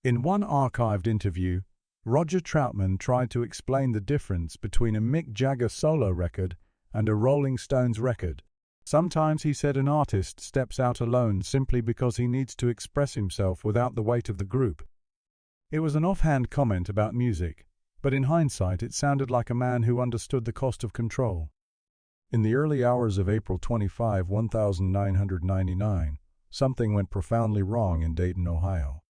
In one archived interview, Roger Troutman tried to explain the difference between a Mick Jagger solo record and a Rolling Stones record. Sometimes, he said, an artist steps out alone simply because he needs to express himself without the weight of the group. It was an offhand comment about music, but in hindsight it sounded like a man who understood the cost of control. In the early hours of April 25, 1999, something went profoundly wrong in Dayton, Ohio.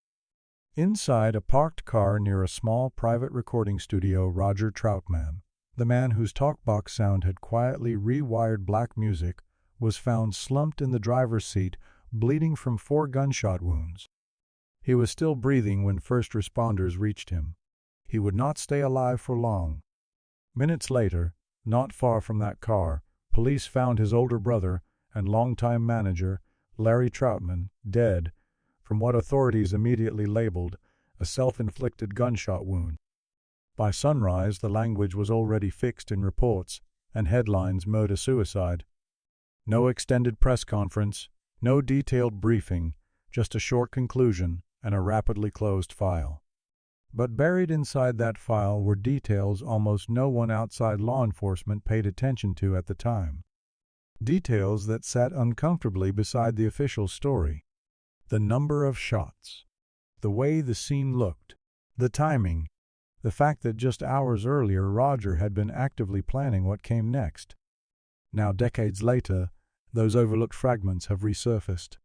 Inside a parked car near a small private recording studio, Roger Troutman, the man whose talkbox sound had quietly rewired black music, was found slumped in the driver's seat, bleeding from 4 gunshot wounds. He was still breathing when first responders reached him. He would not stay alive for long. Minutes later, not far from that car, police found his older brother and longtime manager, Larry Troutman, dead from what authorities immediately labeled a self-inflicted gunshot wound. By sunrise, the language was already fixed in reports and headlines: murder-suicide. No extended press conference, no detailed briefing, just a short conclusion and a rapidly closed file. But buried inside that file were details almost no one outside law enforcement paid attention to at the time. Details that sat uncomfortably beside the official story. The number of shots, the way the scene looked, the timing, the fact that just hours earlier Roger had been actively planning what came next. Now, decades later, those overlooked fragments have resurfaced.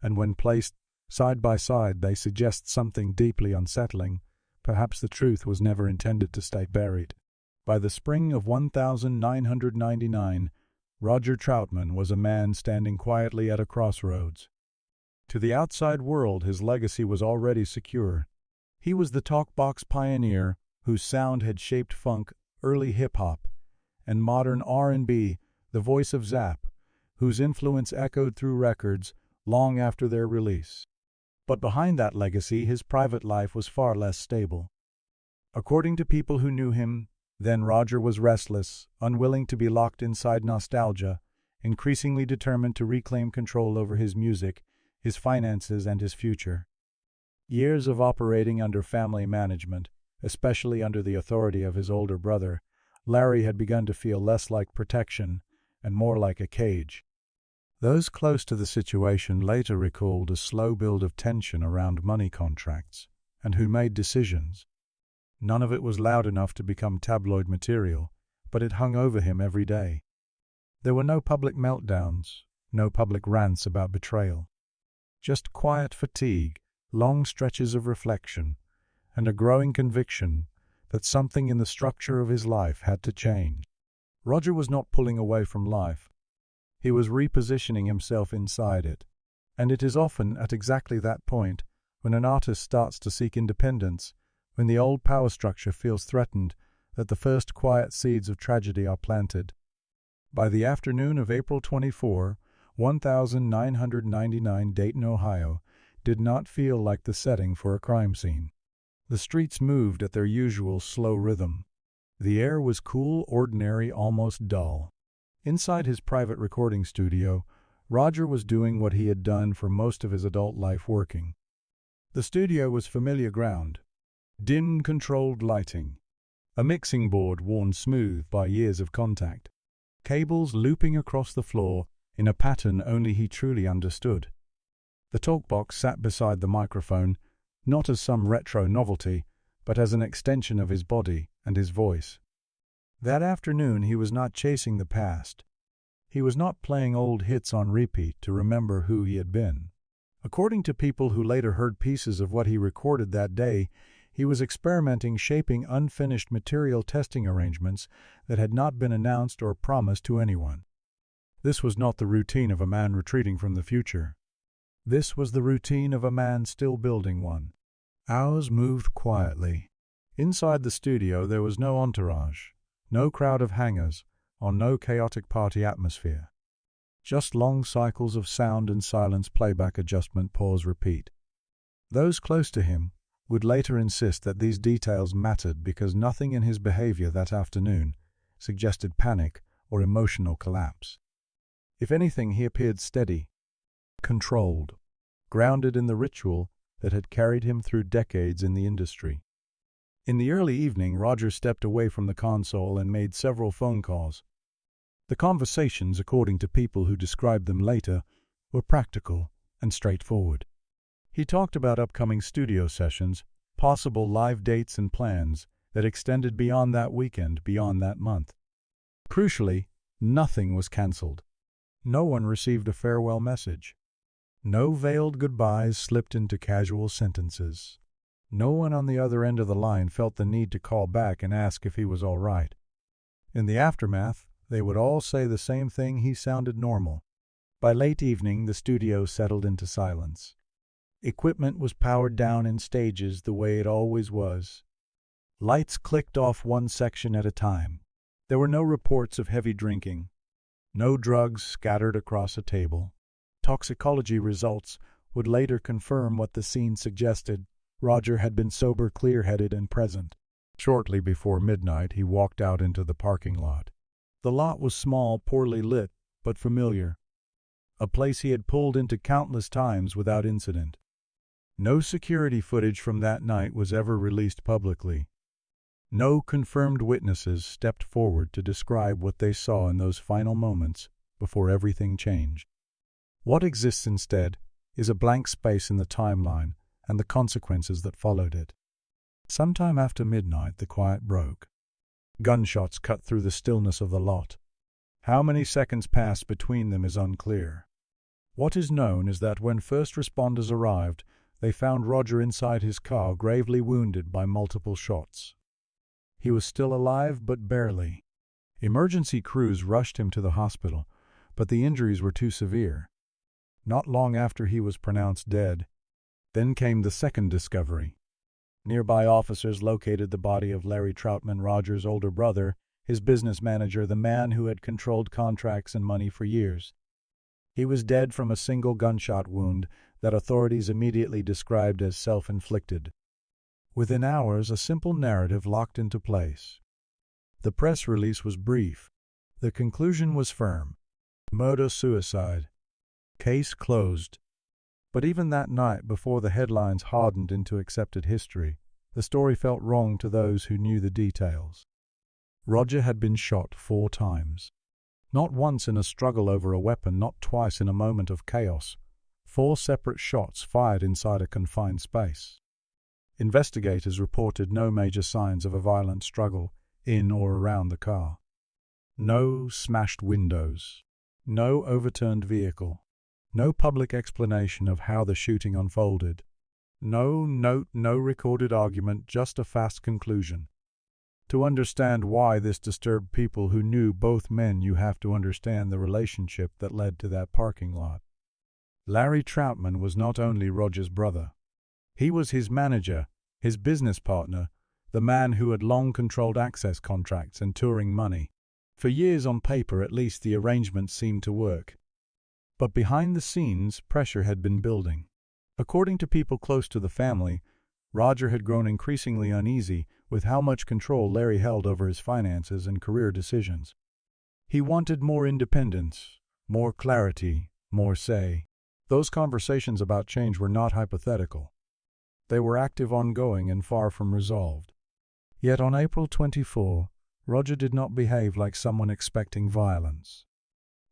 And when placed side by side, they suggest something deeply unsettling. Perhaps the truth was never intended to stay buried. By the spring of 1999, Roger Troutman was a man standing quietly at a crossroads. To the outside world, his legacy was already secure. He was the talkbox pioneer whose sound had shaped funk, early hip-hop, and modern R&B, the voice of Zapp, whose influence echoed through records long after their release. But behind that legacy, his private life was far less stable. According to people who knew him, then Roger was restless, unwilling to be locked inside nostalgia, increasingly determined to reclaim control over his music, his finances, and his future. Years of operating under family management, especially under the authority of his older brother, Larry had begun to feel less like protection and more like a cage. Those close to the situation later recalled a slow build of tension around money contracts and who made decisions. None of it was loud enough to become tabloid material, but it hung over him every day. There were no public meltdowns, no public rants about betrayal. Just quiet fatigue, long stretches of reflection, and a growing conviction that something in the structure of his life had to change. Roger was not pulling away from life. He was repositioning himself inside it. And it is often at exactly that point, when an artist starts to seek independence, when the old power structure feels threatened, that the first quiet seeds of tragedy are planted. By the afternoon of April 24, 1999, Dayton, Ohio, did not feel like the setting for a crime scene. The streets moved at their usual slow rhythm. The air was cool, ordinary, almost dull. Inside his private recording studio, Roger was doing what he had done for most of his adult life: working. The studio was familiar ground. Dim, controlled lighting. A mixing board worn smooth by years of contact. Cables looping across the floor in a pattern only he truly understood. The talkbox sat beside the microphone, not as some retro novelty, but as an extension of his body and his voice. That afternoon he was not chasing the past. He was not playing old hits on repeat to remember who he had been. According to people who later heard pieces of what he recorded that day, he was experimenting, shaping unfinished material, testing arrangements that had not been announced or promised to anyone. This was not the routine of a man retreating from the future. This was the routine of a man still building one. Hours moved quietly. Inside the studio there was no entourage, no crowd of hangers, or no chaotic party atmosphere. Just long cycles of sound and silence, playback, adjustment, pause, repeat. Those close to him would later insist that these details mattered because nothing in his behavior that afternoon suggested panic or emotional collapse. If anything, he appeared steady, controlled, grounded in the ritual that had carried him through decades in the industry. In the early evening, Roger stepped away from the console and made several phone calls. The conversations, according to people who described them later, were practical and straightforward. He talked about upcoming studio sessions, possible live dates and plans that extended beyond that weekend, beyond that month. Crucially, nothing was cancelled. No one received a farewell message. No veiled goodbyes slipped into casual sentences. No one on the other end of the line felt the need to call back and ask if he was all right. In the aftermath, they would all say the same thing: he sounded normal. By late evening, the studio settled into silence. Equipment was powered down in stages the way it always was. Lights clicked off one section at a time. There were no reports of heavy drinking. No drugs scattered across a table. Toxicology results would later confirm what the scene suggested. Roger had been sober, clear-headed, and present. Shortly before midnight, he walked out into the parking lot. The lot was small, poorly lit, but familiar. A place he had pulled into countless times without incident. No security footage from that night was ever released publicly. No confirmed witnesses stepped forward to describe what they saw in those final moments before everything changed. What exists instead is a blank space in the timeline and the consequences that followed it. Sometime after midnight, the quiet broke. Gunshots cut through the stillness of the lot. How many seconds passed between them is unclear. What is known is that when first responders arrived, they found Roger inside his car, gravely wounded by multiple shots. He was still alive, but barely. Emergency crews rushed him to the hospital, but the injuries were too severe. Not long after he was pronounced dead, then came the second discovery. Nearby officers located the body of Larry Troutman, Roger's older brother, his business manager, the man who had controlled contracts and money for years. He was dead from a single gunshot wound that authorities immediately described as self-inflicted. Within hours, a simple narrative locked into place. The press release was brief. The conclusion was firm: murder-suicide. Case closed. But even that night, before the headlines hardened into accepted history, the story felt wrong to those who knew the details. Roger had been shot 4 times. Not once in a struggle over a weapon, not twice in a moment of chaos. 4 separate shots fired inside a confined space. Investigators reported no major signs of a violent struggle in or around the car. No smashed windows. No overturned vehicle. No public explanation of how the shooting unfolded. No note, no recorded argument, just a fast conclusion. To understand why this disturbed people who knew both men, you have to understand the relationship that led to that parking lot. Larry Troutman was not only Roger's brother. He was his manager, his business partner, the man who had long controlled access contracts and touring money. For years, on paper at least, the arrangement seemed to work. But behind the scenes, pressure had been building. According to people close to the family, Roger had grown increasingly uneasy with how much control Larry held over his finances and career decisions. He wanted more independence, more clarity, more say. Those conversations about change were not hypothetical. They were active, ongoing, and far from resolved. Yet on April 24, Roger did not behave like someone expecting violence.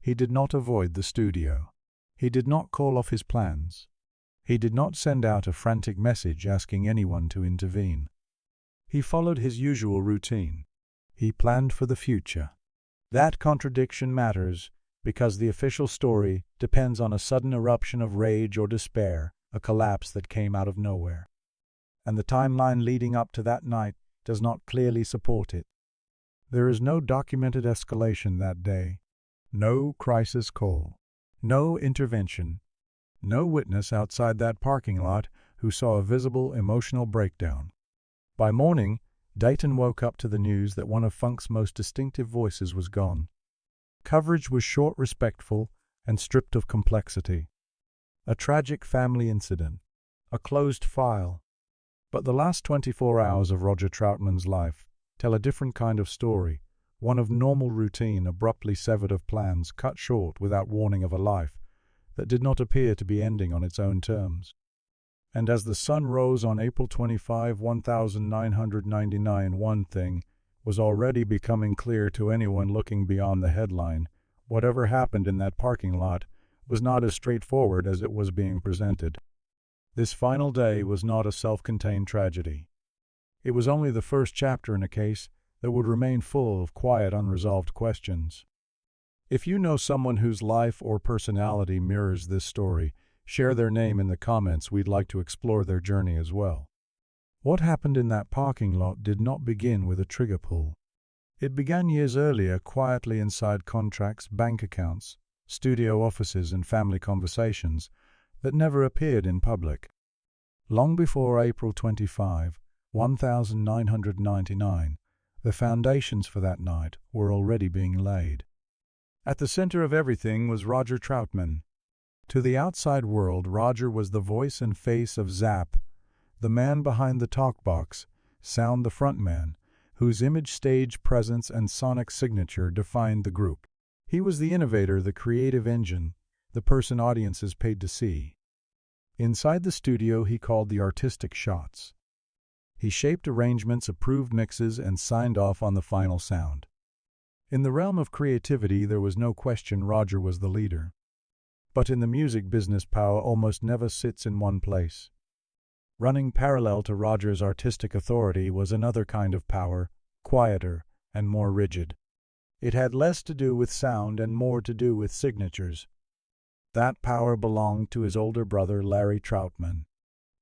He did not avoid the studio. He did not call off his plans. He did not send out a frantic message asking anyone to intervene. He followed his usual routine. He planned for the future. That contradiction matters because the official story depends on a sudden eruption of rage or despair, a collapse that came out of nowhere. And the timeline leading up to that night does not clearly support it. There is no documented escalation that day, no crisis call, no intervention, no witness outside that parking lot who saw a visible emotional breakdown. By morning, Dayton woke up to the news that one of funk's most distinctive voices was gone. Coverage was short, respectful, and stripped of complexity. A tragic family incident, a closed file. But the last 24 hours of Roger Troutman's life tell a different kind of story, one of normal routine abruptly severed of plans, cut short without warning of a life that did not appear to be ending on its own terms. And as the sun rose on April 25, 1999, one thing was already becoming clear to anyone looking beyond the headline. Whatever happened in that parking lot was not as straightforward as it was being presented. This final day was not a self-contained tragedy. It was only the first chapter in a case that would remain full of quiet, unresolved questions. If you know someone whose life or personality mirrors this story, share their name in the comments. We'd like to explore their journey as well. What happened in that parking lot did not begin with a trigger pull. It began years earlier, quietly inside contracts, bank accounts, studio offices, and family conversations that never appeared in public. Long before April 25, 1999, the foundations for that night were already being laid. At the center of everything was Roger Troutman. To the outside world, Roger was the voice and face of Zapp, the man behind the talkbox, Sound the frontman, whose image, stage presence, and sonic signature defined the group. He was the innovator, the creative engine, the person audiences paid to see. Inside the studio, he called the artistic shots. He shaped arrangements, approved mixes, and signed off on the final sound. In the realm of creativity, there was no question Roger was the leader. But in the music business, power almost never sits in one place. Running parallel to Roger's artistic authority was another kind of power, quieter and more rigid. It had less to do with sound and more to do with signatures. That power belonged to his older brother, Larry Troutman.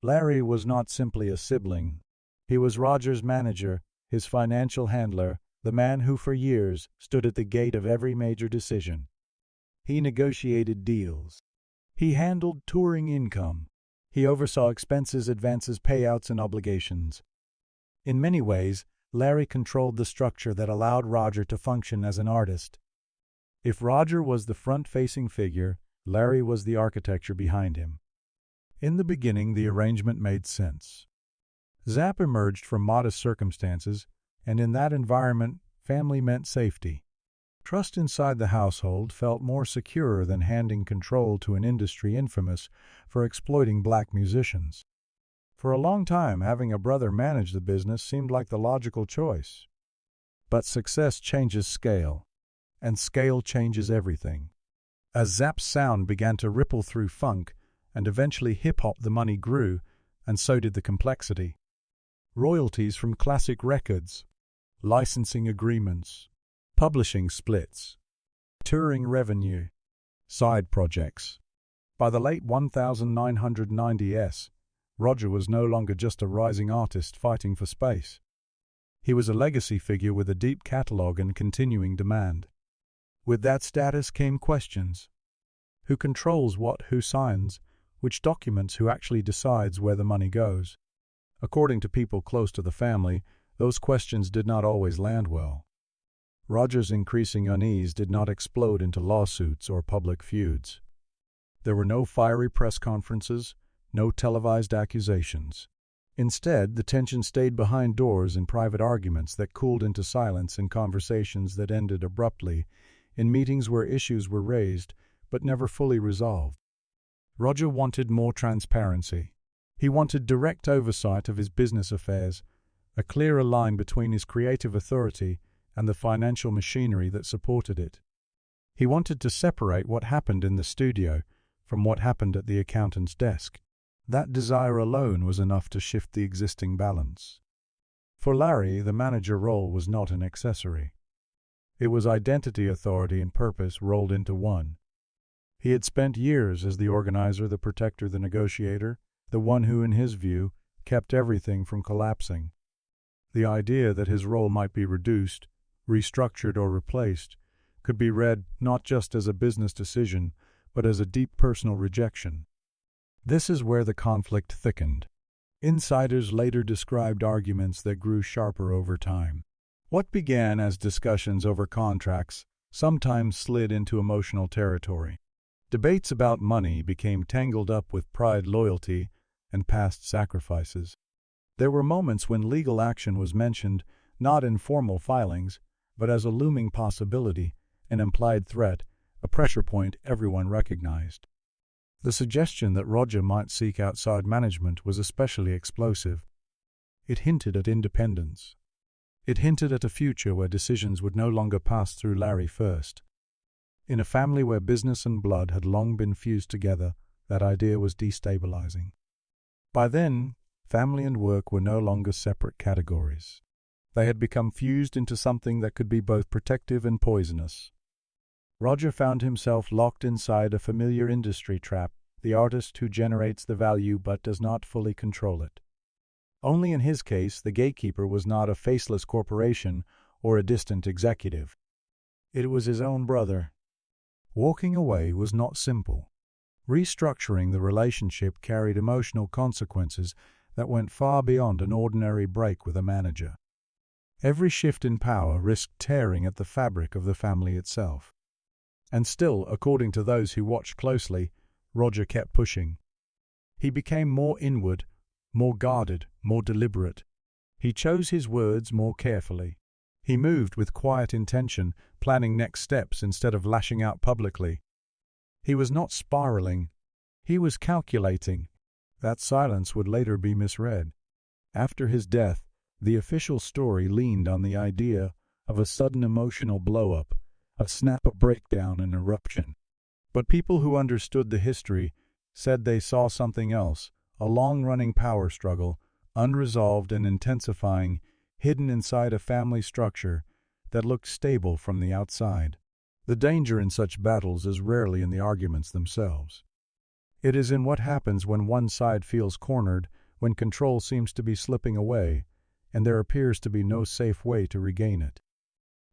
Larry was not simply a sibling. He was Roger's manager, his financial handler, the man who for years stood at the gate of every major decision. He negotiated deals. He handled touring income. He oversaw expenses, advances, payouts, and obligations. In many ways, Larry controlled the structure that allowed Roger to function as an artist. If Roger was the front-facing figure, Larry was the architecture behind him. In the beginning, the arrangement made sense. Zapp emerged from modest circumstances, and in that environment, family meant safety. Trust inside the household felt more secure than handing control to an industry infamous for exploiting black musicians. For a long time, having a brother manage the business seemed like the logical choice. But success changes scale, and scale changes everything. As Zapp's sound began to ripple through funk and eventually hip-hop, the money grew, and so did the complexity. Royalties from classic records, licensing agreements, publishing splits, touring revenue, side projects. By the late 1990s, Roger was no longer just a rising artist fighting for space. He was a legacy figure with a deep catalog and continuing demand. With that status came questions. Who controls what, who signs, which documents, who actually decides where the money goes? According to people close to the family, those questions did not always land well. Roger's increasing unease did not explode into lawsuits or public feuds. There were no fiery press conferences, no televised accusations. Instead, the tension stayed behind doors in private arguments that cooled into silence, in conversations that ended abruptly, in meetings where issues were raised but never fully resolved. Roger wanted more transparency. He wanted direct oversight of his business affairs, a clearer line between his creative authority and the financial machinery that supported it. He wanted to separate what happened in the studio from what happened at the accountant's desk. That desire alone was enough to shift the existing balance. For Larry, the manager role was not an accessory. It was identity, authority, and purpose rolled into one. He had spent years as the organizer, the protector, the negotiator, the one who, in his view, kept everything from collapsing. The idea that his role might be reduced, restructured, or replaced could be read not just as a business decision, but as a deep personal rejection. This is where the conflict thickened. Insiders later described arguments that grew sharper over time. What began as discussions over contracts sometimes slid into emotional territory. Debates about money became tangled up with pride, loyalty, and past sacrifices. There were moments when legal action was mentioned, not in formal filings, but as a looming possibility, an implied threat, a pressure point everyone recognized. The suggestion that Roger might seek outside management was especially explosive. It hinted at independence. It hinted at a future where decisions would no longer pass through Larry first. In a family where business and blood had long been fused together, that idea was destabilizing. By then, family and work were no longer separate categories. They had become fused into something that could be both protective and poisonous. Roger found himself locked inside a familiar industry trap, the artist who generates the value but does not fully control it. Only in his case, the gatekeeper was not a faceless corporation or a distant executive. It was his own brother. Walking away was not simple. Restructuring the relationship carried emotional consequences that went far beyond an ordinary break with a manager. Every shift in power risked tearing at the fabric of the family itself. And still, according to those who watched closely, Roger kept pushing. He became more inward, more guarded, more deliberate. He chose his words more carefully. He moved with quiet intention, planning next steps instead of lashing out publicly. He was not spiraling. He was calculating. That silence would later be misread. After his death, the official story leaned on the idea of a sudden emotional blow-up, a snap, a breakdown, an eruption. But people who understood the history said they saw something else, a long-running power struggle, unresolved and intensifying, hidden inside a family structure that looked stable from the outside. The danger in such battles is rarely in the arguments themselves. It is in what happens when one side feels cornered, when control seems to be slipping away, and there appears to be no safe way to regain it.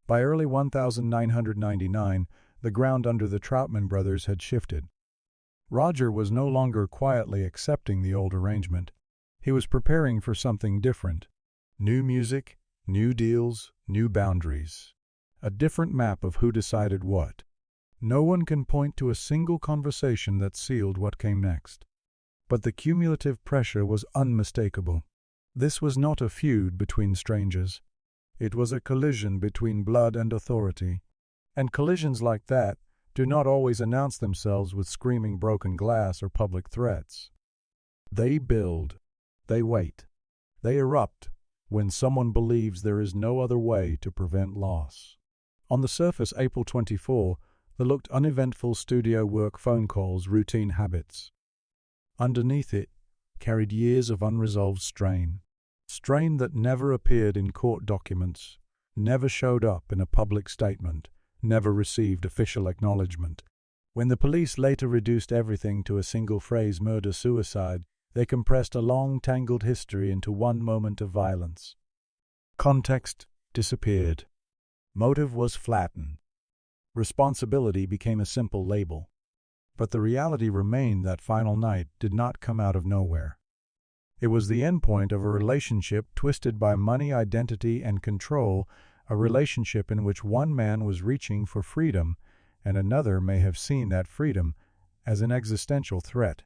By early 1999, the ground under the Troutman brothers had shifted. Roger was no longer quietly accepting the old arrangement. He was preparing for something different. New music, new deals, new boundaries. A different map of who decided what. No one can point to a single conversation that sealed what came next. But the cumulative pressure was unmistakable. This was not a feud between strangers. It was a collision between blood and authority. And collisions like that do not always announce themselves with screaming broken glass or public threats. They build. They wait. They erupt when someone believes there is no other way to prevent loss. On the surface, April 24, there looked uneventful studio work, phone calls, routine habits. Underneath it carried years of unresolved strain. Strain that never appeared in court documents, never showed up in a public statement, never received official acknowledgement. When the police later reduced everything to a single phrase, murder-suicide, they compressed a long, tangled history into one moment of violence. Context disappeared. Motive was flattened. Responsibility became a simple label. But the reality remained that final night did not come out of nowhere. It was the endpoint of a relationship twisted by money, identity, and control, a relationship in which one man was reaching for freedom and another may have seen that freedom as an existential threat.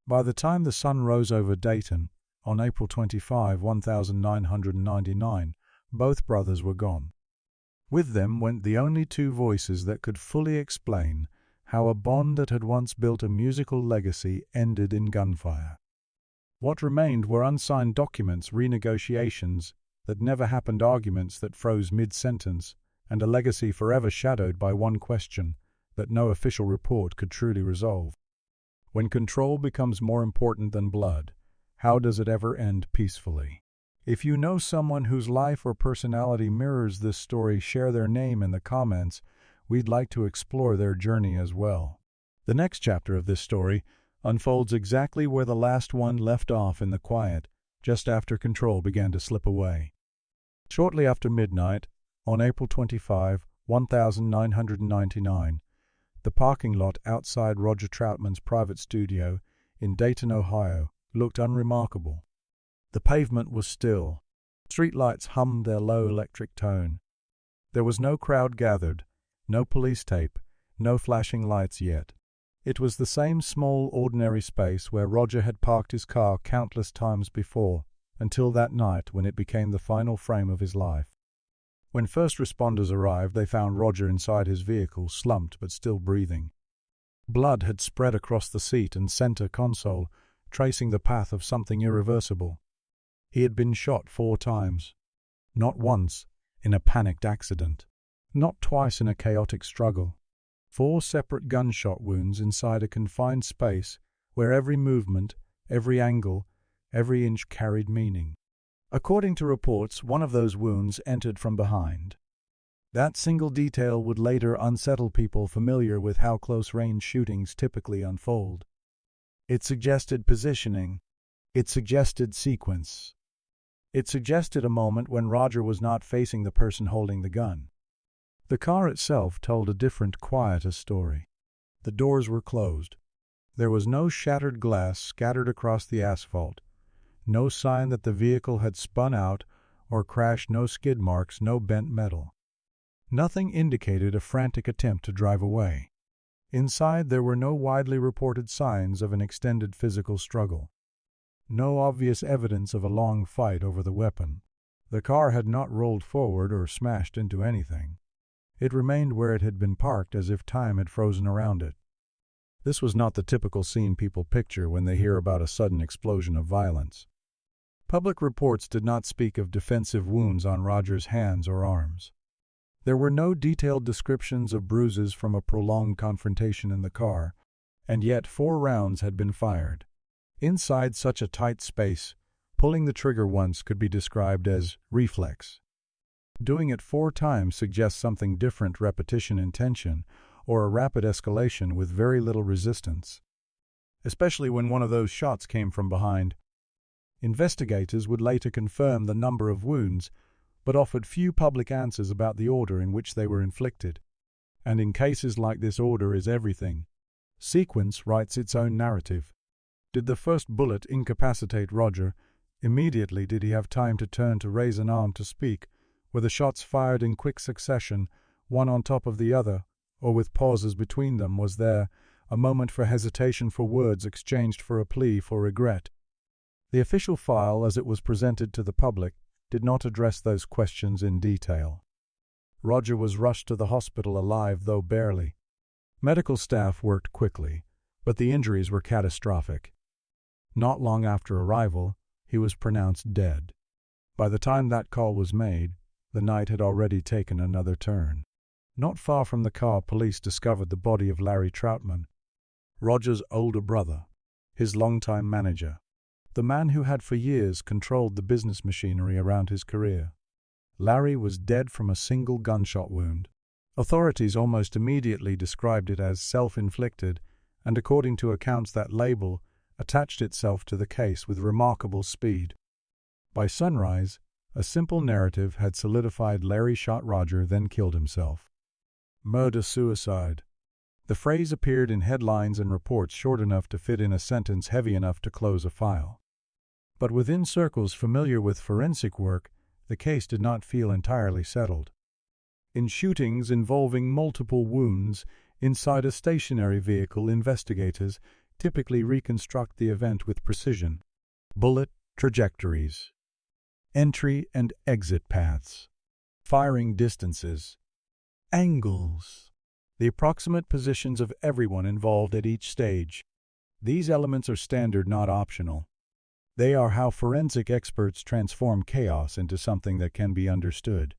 By the time the sun rose over Dayton, on April 25, 1999, both brothers were gone. With them went the only two voices that could fully explain how a bond that had once built a musical legacy ended in gunfire. What remained were unsigned documents, renegotiations that never happened, arguments that froze mid-sentence, and a legacy forever shadowed by one question that no official report could truly resolve. When control becomes more important than blood, how does it ever end peacefully? If you know someone whose life or personality mirrors this story, share their name in the comments. We'd like to explore their journey as well. The next chapter of this story unfolds exactly where the last one left off, in the quiet, just after control began to slip away. Shortly after midnight, on April 25, 1999, the parking lot outside Roger Troutman's private studio in Dayton, Ohio, looked unremarkable. The pavement was still. Streetlights hummed their low electric tone. There was no crowd gathered, no police tape, no flashing lights yet. It was the same small, ordinary space where Roger had parked his car countless times before, until that night when it became the final frame of his life. When first responders arrived, they found Roger inside his vehicle, slumped but still breathing. Blood had spread across the seat and center console, tracing the path of something irreversible. He had been shot 4 times. Not once in a panicked accident. Not twice in a chaotic struggle. 4 separate gunshot wounds inside a confined space where every movement, every angle, every inch carried meaning. According to reports, one of those wounds entered from behind. That single detail would later unsettle people familiar with how close-range shootings typically unfold. It suggested positioning. It suggested sequence. It suggested a moment when Roger was not facing the person holding the gun. The car itself told a different, quieter story. The doors were closed. There was no shattered glass scattered across the asphalt, no sign that the vehicle had spun out or crashed, no skid marks, no bent metal. Nothing indicated a frantic attempt to drive away. Inside, there were no widely reported signs of an extended physical struggle. No obvious evidence of a long fight over the weapon. The car had not rolled forward or smashed into anything. It remained where it had been parked as if time had frozen around it. This was not the typical scene people picture when they hear about a sudden explosion of violence. Public reports did not speak of defensive wounds on Roger's hands or arms. There were no detailed descriptions of bruises from a prolonged confrontation in the car, and yet 4 rounds had been fired. Inside such a tight space, pulling the trigger once could be described as reflex. Doing it 4 times suggests something different: repetition, intention, or a rapid escalation with very little resistance. Especially when one of those shots came from behind. Investigators would later confirm the number of wounds, but offered few public answers about the order in which they were inflicted. And in cases like this, order is everything. Sequence writes its own narrative. Did the first bullet incapacitate Roger? Immediately did he have time to turn, to raise an arm, to speak? Were the shots fired in quick succession, one on top of the other, or with pauses between them? Was there a moment for hesitation, for words exchanged, for a plea, for regret? The official file, as it was presented to the public, did not address those questions in detail. Roger was rushed to the hospital alive, though barely. Medical staff worked quickly, but the injuries were catastrophic. Not long after arrival, he was pronounced dead. By the time that call was made, the night had already taken another turn. Not far from the car, police discovered the body of Larry Troutman, Roger's older brother, his longtime manager, the man who had for years controlled the business machinery around his career. Larry was dead from a single gunshot wound. Authorities almost immediately described it as self-inflicted, and according to accounts, that label attached itself to the case with remarkable speed. By sunrise, a simple narrative had solidified: Larry shot Roger, then killed himself. Murder-suicide. The phrase appeared in headlines and reports short enough to fit in a sentence, heavy enough to close a file. But within circles familiar with forensic work, the case did not feel entirely settled. In shootings involving multiple wounds inside a stationary vehicle, investigators typically reconstruct the event with precision. Bullet trajectories, entry and exit paths, firing distances, angles, the approximate positions of everyone involved at each stage. These elements are standard, not optional. They are how forensic experts transform chaos into something that can be understood.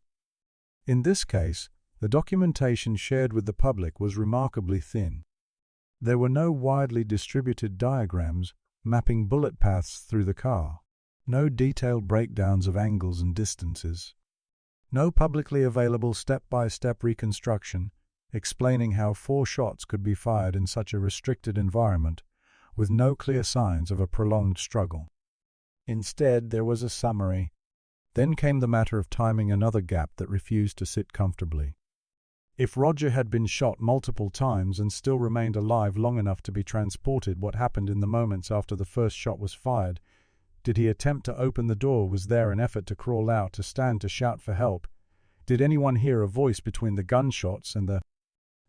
In this case, the documentation shared with the public was remarkably thin. There were no widely distributed diagrams mapping bullet paths through the car, no detailed breakdowns of angles and distances, no publicly available step-by-step reconstruction explaining how 4 shots could be fired in such a restricted environment with no clear signs of a prolonged struggle. Instead, there was a summary. Then came the matter of timing, another gap that refused to sit comfortably. If Roger had been shot multiple times and still remained alive long enough to be transported, what happened in the moments after the first shot was fired? Did he attempt to open the door? Was there an effort to crawl out, to stand, to shout for help? Did anyone hear a voice between the gunshots and the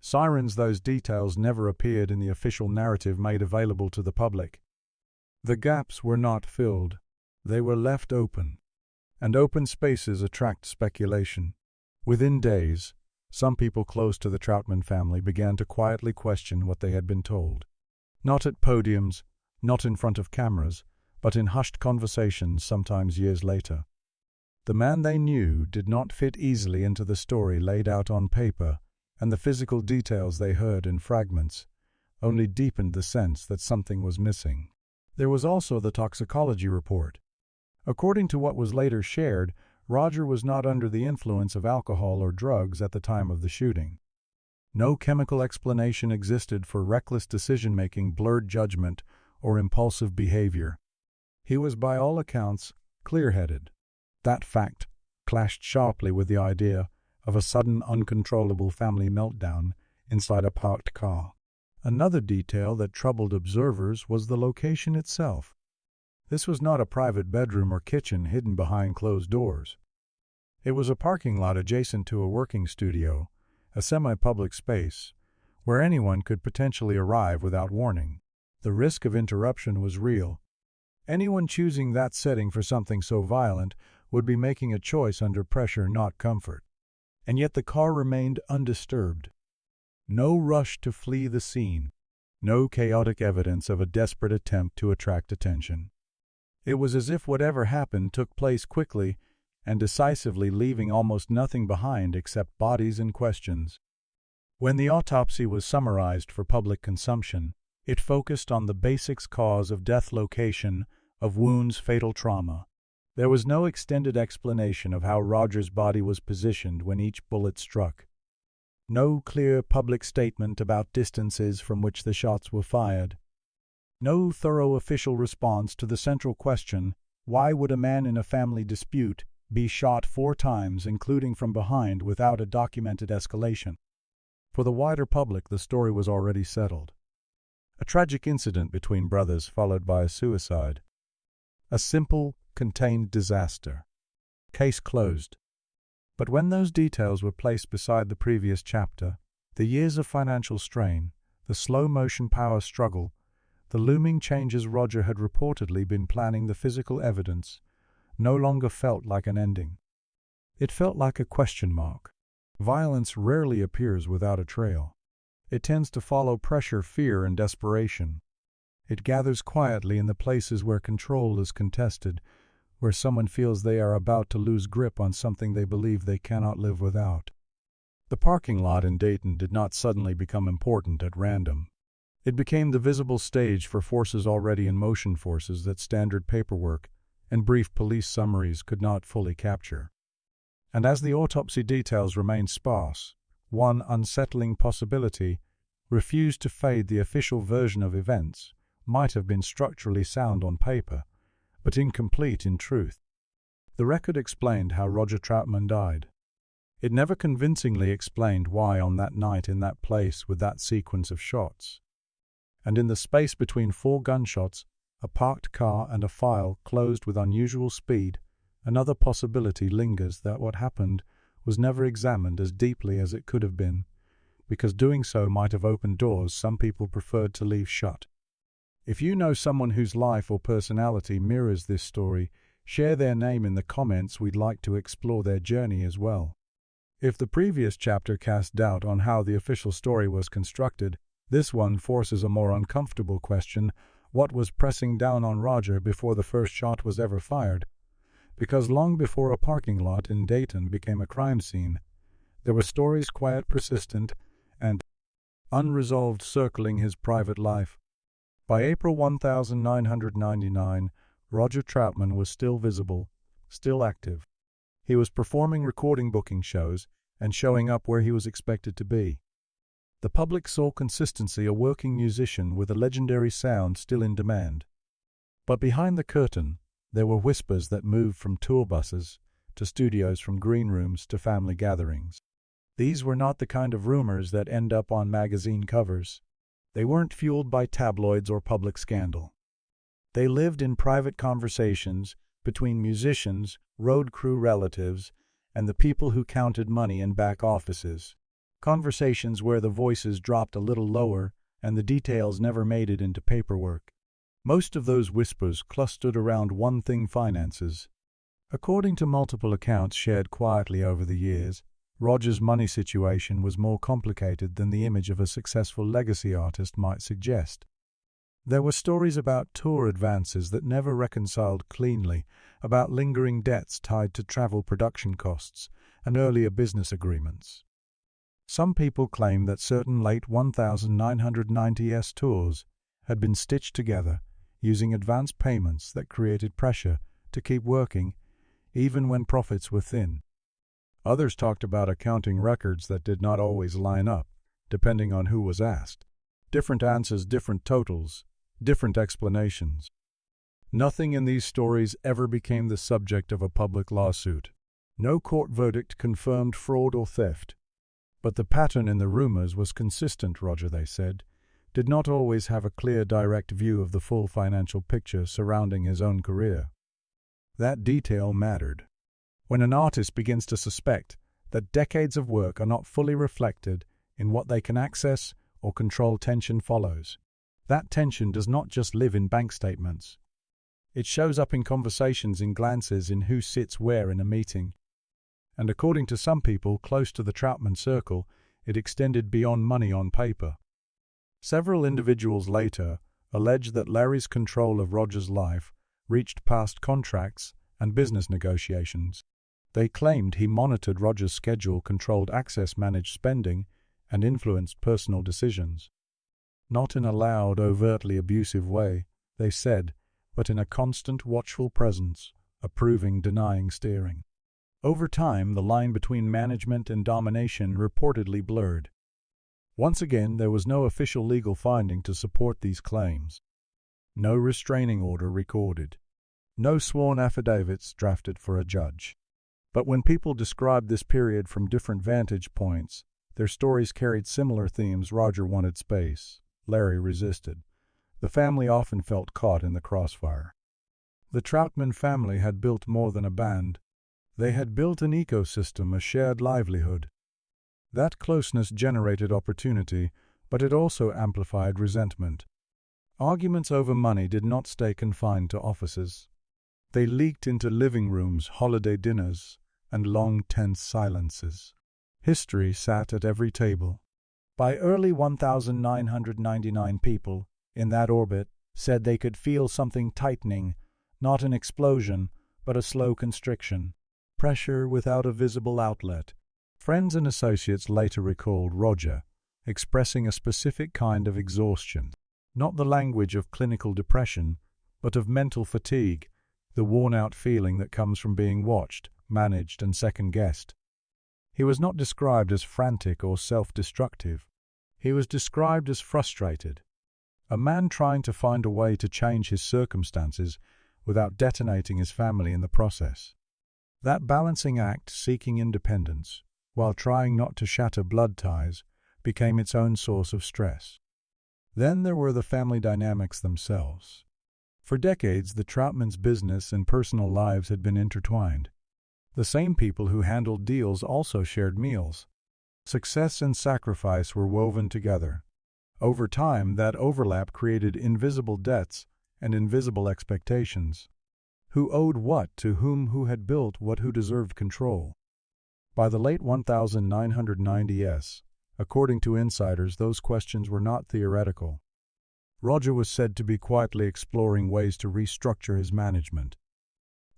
sirens? Those details never appeared in the official narrative made available to the public. The gaps were not filled. They were left open. And open spaces attract speculation. Within days, Some people close to the Troutman family began to quietly question what they had been told. Not at podiums, not in front of cameras, but in hushed conversations sometimes years later. The man they knew did not fit easily into the story laid out on paper, and the physical details they heard in fragments only deepened the sense that something was missing. There was also the toxicology report. According to what was later shared, Roger was not under the influence of alcohol or drugs at the time of the shooting. No chemical explanation existed for reckless decision-making, blurred judgment, or impulsive behavior. He was by all accounts clear-headed. That fact clashed sharply with the idea of a sudden, uncontrollable family meltdown inside a parked car. Another detail that troubled observers was the location itself. This was not a private bedroom or kitchen hidden behind closed doors. It was a parking lot adjacent to a working studio, a semi-public space, where anyone could potentially arrive without warning. The risk of interruption was real. Anyone choosing that setting for something so violent would be making a choice under pressure, not comfort. And yet the car remained undisturbed. No rush to flee the scene. No chaotic evidence of a desperate attempt to attract attention. It was as if whatever happened took place quickly and decisively, leaving almost nothing behind except bodies and questions. When the autopsy was summarized for public consumption, it focused on the basic cause of death, location of wounds, fatal trauma. There was no extended explanation of how Roger's body was positioned when each bullet struck. No clear public statement about distances from which the shots were fired. No thorough official response to the central question, why would a man in a family dispute be shot 4 times, including from behind, without a documented escalation? For the wider public, the story was already settled. A tragic incident between brothers followed by a suicide. A simple, contained disaster. Case closed. But when those details were placed beside the previous chapter, the years of financial strain, the slow-motion power struggle, the looming changes Roger had reportedly been planning, the physical evidence, no longer felt like an ending. It felt like a question mark. Violence rarely appears without a trail. It tends to follow pressure, fear, and desperation. It gathers quietly in the places where control is contested, where someone feels they are about to lose grip on something they believe they cannot live without. The parking lot in Dayton did not suddenly become important at random. It became the visible stage for forces already in motion, forces that standard paperwork and brief police summaries could not fully capture. And as the autopsy details remained sparse, one unsettling possibility refused to fade. The official version of events might have been structurally sound on paper, but incomplete in truth. The record explained how Roger Troutman died. It never convincingly explained why on that night, in that place, with that sequence of shots. And in the space between 4 gunshots, a parked car, and a file closed with unusual speed, another possibility lingers, that what happened was never examined as deeply as it could have been, because doing so might have opened doors some people preferred to leave shut. If you know someone whose life or personality mirrors this story, share their name in the comments. We'd like to explore their journey as well. If the previous chapter cast doubt on how the official story was constructed, this one forces a more uncomfortable question: what was pressing down on Roger before the first shot was ever fired? Because long before a parking lot in Dayton became a crime scene, there were stories, quiet, persistent, and unresolved, circling his private life. By April 1999, Roger Troutman was still visible, still active. He was performing, recording, booking shows, and showing up where he was expected to be. The public saw consistency, a working musician with a legendary sound still in demand. But behind the curtain, there were whispers that moved from tour buses to studios, from green rooms to family gatherings. These were not the kind of rumors that end up on magazine covers. They weren't fueled by tabloids or public scandal. They lived in private conversations between musicians, road crew, relatives, and the people who counted money in back offices. Conversations where the voices dropped a little lower and the details never made it into paperwork. Most of those whispers clustered around one thing: finances. According to multiple accounts shared quietly over the years, Roger's money situation was more complicated than the image of a successful legacy artist might suggest. There were stories about tour advances that never reconciled cleanly, about lingering debts tied to travel production costs and earlier business agreements. Some people claim that certain late 1990s tours had been stitched together using advance payments that created pressure to keep working even when profits were thin. Others talked about accounting records that did not always line up, depending on who was asked. Different answers, different totals, different explanations. Nothing in these stories ever became the subject of a public lawsuit. No court verdict confirmed fraud or theft. But the pattern in the rumors was consistent, Roger, they said, did not always have a clear, direct view of the full financial picture surrounding his own career. That detail mattered. When an artist begins to suspect that decades of work are not fully reflected in what they can access or control, tension follows. That tension does not just live in bank statements. It shows up in conversations, in glances, in who sits where in a meeting. And according to some people close to the Troutman circle, it extended beyond money on paper. Several individuals later alleged that Larry's control of Roger's life reached past contracts and business negotiations. They claimed he monitored Roger's schedule, controlled access, managed spending, and influenced personal decisions. Not in a loud, overtly abusive way, they said, but in a constant, watchful presence, approving, denying, steering. Over time, the line between management and domination reportedly blurred. Once again, there was no official legal finding to support these claims. No restraining order recorded. No sworn affidavits drafted for a judge. But when people described this period from different vantage points, their stories carried similar themes. Roger wanted space. Larry resisted. The family often felt caught in the crossfire. The Troutman family had built more than a band. They had built an ecosystem, a shared livelihood. That closeness generated opportunity, but it also amplified resentment. Arguments over money did not stay confined to offices. They leaked into living rooms, holiday dinners, and long, tense silences. History sat at every table. By early 1999, people in that orbit said they could feel something tightening, not an explosion, but a slow constriction. Pressure without a visible outlet. Friends and associates later recalled Roger expressing a specific kind of exhaustion, not the language of clinical depression, but of mental fatigue, the worn-out feeling that comes from being watched, managed, and second-guessed. He was not described as frantic or self-destructive. He was described as frustrated, a man trying to find a way to change his circumstances without detonating his family in the process. That balancing act, seeking independence, while trying not to shatter blood ties, became its own source of stress. Then there were the family dynamics themselves. For decades, the Troutmans' business and personal lives had been intertwined. The same people who handled deals also shared meals. Success and sacrifice were woven together. Over time, that overlap created invisible debts and invisible expectations. Who owed what to whom, who had built what, who deserved control. By the late 1990s, according to insiders, those questions were not theoretical. Roger was said to be quietly exploring ways to restructure his management.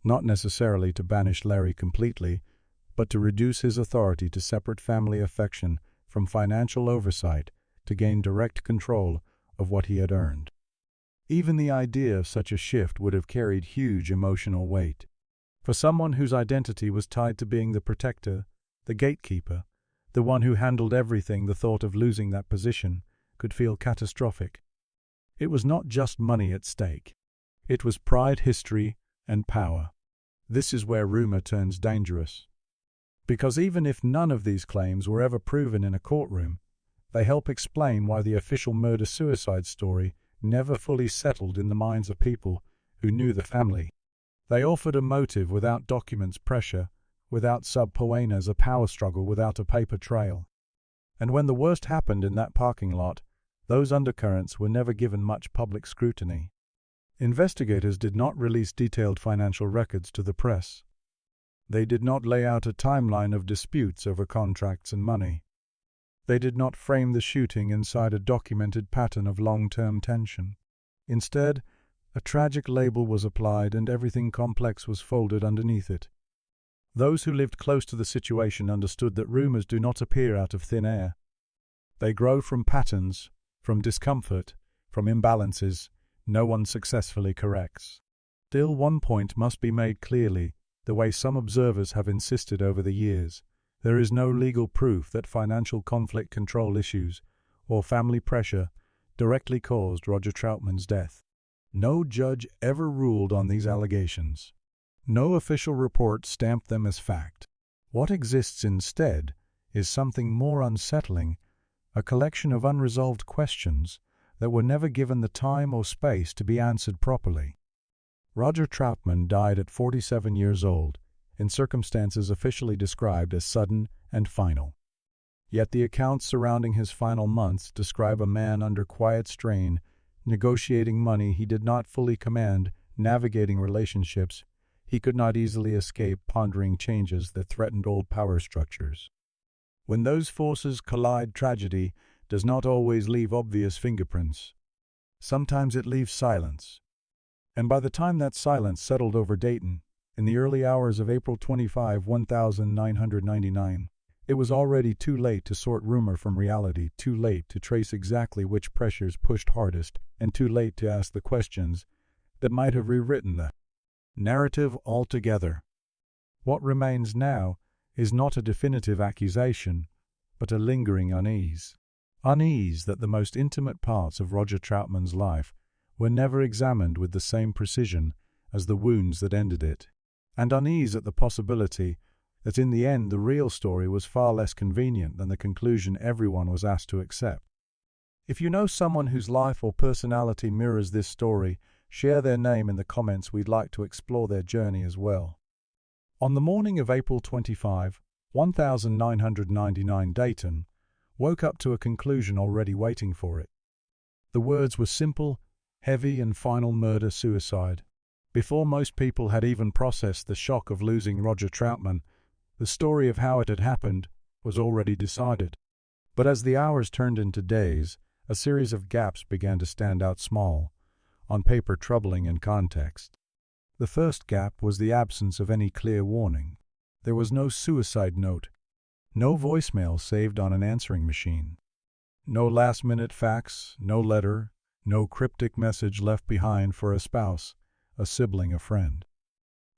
Not necessarily to banish Larry completely, but to reduce his authority to separate family affection from financial oversight to gain direct control of what he had earned. Even the idea of such a shift would have carried huge emotional weight. For someone whose identity was tied to being the protector, the gatekeeper, the one who handled everything, the thought of losing that position could feel catastrophic. It was not just money at stake. It was pride, history, and power. This is where rumor turns dangerous. Because even if none of these claims were ever proven in a courtroom, they help explain why the official murder-suicide story never fully settled in the minds of people who knew the family. They offered a motive without documents, pressure without subpoenas, a power struggle without a paper trail. And when the worst happened in that parking lot, those undercurrents were never given much public scrutiny. Investigators did not release detailed financial records to the press. They did not lay out a timeline of disputes over contracts and money. They did not frame the shooting inside a documented pattern of long-term tension. Instead, a tragic label was applied and everything complex was folded underneath it. Those who lived close to the situation understood that rumors do not appear out of thin air. They grow from patterns, from discomfort, from imbalances no one successfully corrects. Still, one point must be made clearly, the way some observers have insisted over the years. There is no legal proof that financial conflict control issues or family pressure directly caused Roger Troutman's death. No judge ever ruled on these allegations. No official report stamped them as fact. What exists instead is something more unsettling, a collection of unresolved questions that were never given the time or space to be answered properly. Roger Troutman died at 47 years old, in circumstances officially described as sudden and final. Yet the accounts surrounding his final months describe a man under quiet strain, negotiating money he did not fully command, navigating relationships he could not easily escape, pondering changes that threatened old power structures. When those forces collide, tragedy does not always leave obvious fingerprints. Sometimes it leaves silence. And by the time that silence settled over Dayton, in the early hours of April 25, 1999, it was already too late to sort rumor from reality, too late to trace exactly which pressures pushed hardest, and too late to ask the questions that might have rewritten the narrative altogether. What remains now is not a definitive accusation, but a lingering unease. Unease that the most intimate parts of Roger Troutman's life were never examined with the same precision as the wounds that ended it, and unease at the possibility that in the end the real story was far less convenient than the conclusion everyone was asked to accept. If you know someone whose life or personality mirrors this story, share their name in the comments. We'd like to explore their journey as well. On the morning of April 25, 1999, Dayton woke up to a conclusion already waiting for it. The words were simple, heavy, and final: murder-suicide. Before most people had even processed the shock of losing Roger Troutman, the story of how it had happened was already decided. But as the hours turned into days, a series of gaps began to stand out, small, on paper, troubling in context. The first gap was the absence of any clear warning. There was no suicide note, no voicemail saved on an answering machine, no last-minute fax, no letter, no cryptic message left behind for a spouse, a sibling, a friend.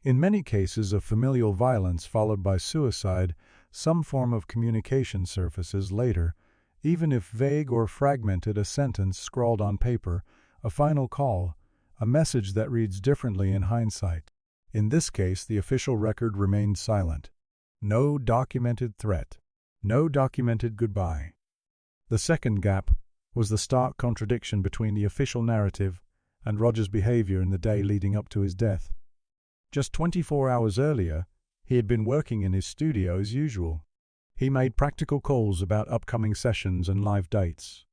In many cases of familial violence followed by suicide, some form of communication surfaces later, even if vague or fragmented: a sentence scrawled on paper, a final call, a message that reads differently in hindsight. In this case, the official record remained silent. No documented threat, no documented goodbye. The second gap was the stark contradiction between the official narrative and Roger's behavior in the day leading up to his death. Just 24 hours earlier, he had been working in his studio as usual. He made practical calls about upcoming sessions and live dates.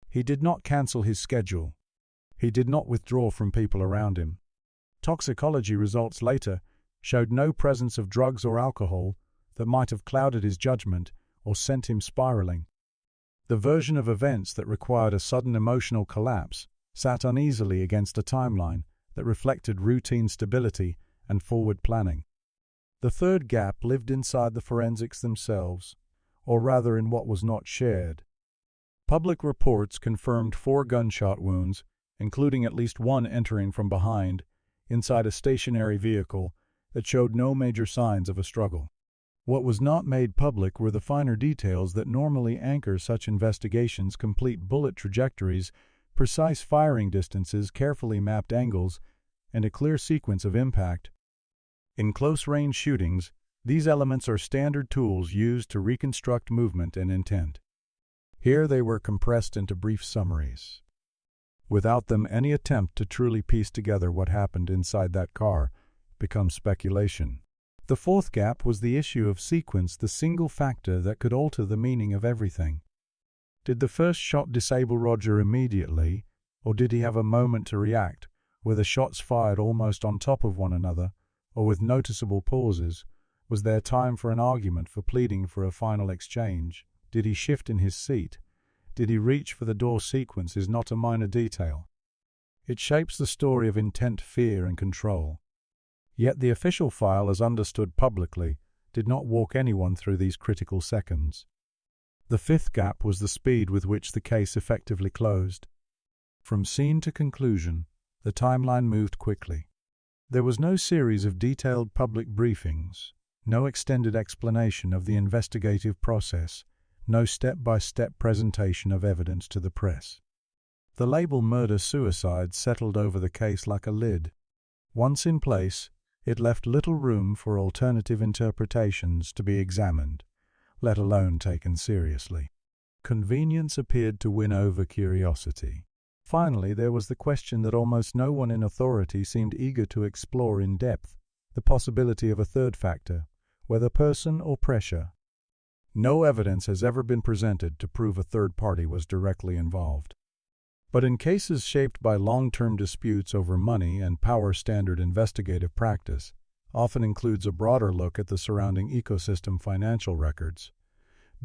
He did not cancel his schedule. He did not withdraw from people around him. Toxicology results later showed no presence of drugs or alcohol that might have clouded his judgment or sent him spiraling. The version of events that required a sudden emotional collapse sat uneasily against a timeline that reflected routine stability and forward planning. The third gap lived inside the forensics themselves, or rather in what was not shared. Public reports confirmed 4 gunshot wounds, including at least one entering from behind, inside a stationary vehicle that showed no major signs of a struggle. What was not made public were the finer details that normally anchor such investigations: complete bullet trajectories, precise firing distances, carefully mapped angles, and a clear sequence of impact. In close-range shootings, these elements are standard tools used to reconstruct movement and intent. Here they were compressed into brief summaries. Without them, any attempt to truly piece together what happened inside that car becomes speculation. The fourth gap was the issue of sequence, the single factor that could alter the meaning of everything. Did the first shot disable Roger immediately, or did he have a moment to react, with the shots fired almost on top of one another, or with noticeable pauses, Was there time for an argument, for pleading for a final exchange? Did he shift in his seat? Did he reach for the door? Sequence is not a minor detail. It shapes the story of intent, fear, and control. Yet the official file, as understood publicly, did not walk anyone through these critical seconds. The fifth gap was the speed with which the case effectively closed. From scene to conclusion, the timeline moved quickly. There was no series of detailed public briefings, no extended explanation of the investigative process, no step-by-step presentation of evidence to the press. The label murder-suicide settled over the case like a lid. Once in place, it left little room for alternative interpretations to be examined, let alone taken seriously. Convenience appeared to win over curiosity. Finally, there was the question that almost no one in authority seemed eager to explore in depth, the possibility of a third factor, whether person or pressure. No evidence has ever been presented to prove a third party was directly involved. But in cases shaped by long-term disputes over money and power, standard investigative practice often includes a broader look at the surrounding ecosystem: financial records,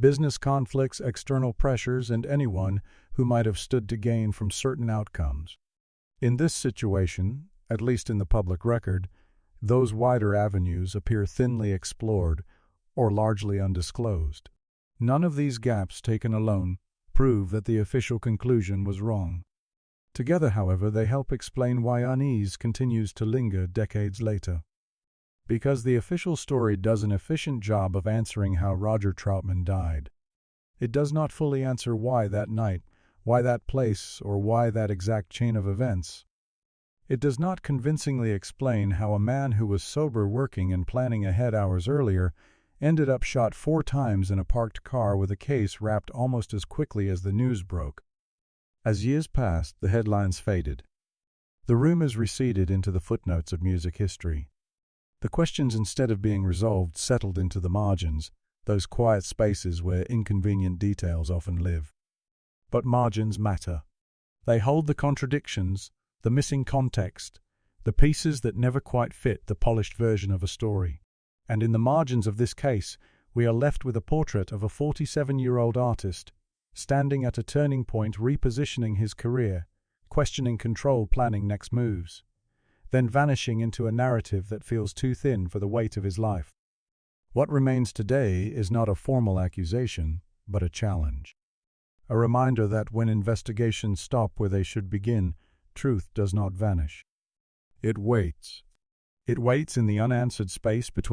business conflicts, external pressures, and anyone who might have stood to gain from certain outcomes. In this situation, at least in the public record, those wider avenues appear thinly explored or largely undisclosed. None of these gaps taken alone prove that the official conclusion was wrong. Together, however, they help explain why unease continues to linger decades later. Because the official story does an efficient job of answering how Roger Troutman died, it does not fully answer why that night, why that place, or why that exact chain of events. It does not convincingly explain how a man who was sober, working and planning ahead hours earlier, ended up shot 4 times in a parked car with a case wrapped almost as quickly as the news broke. As years passed, the headlines faded. The rumors receded into the footnotes of music history. The questions, instead of being resolved, settled into the margins, those quiet spaces where inconvenient details often live. But margins matter. They hold the contradictions, the missing context, the pieces that never quite fit the polished version of a story. And in the margins of this case, we are left with a portrait of a 47-year-old artist, standing at a turning point, repositioning his career, questioning control, planning next moves, then vanishing into a narrative that feels too thin for the weight of his life. What remains today is not a formal accusation, but a challenge. A reminder that when investigations stop where they should begin, truth does not vanish. It waits. It waits in the unanswered space between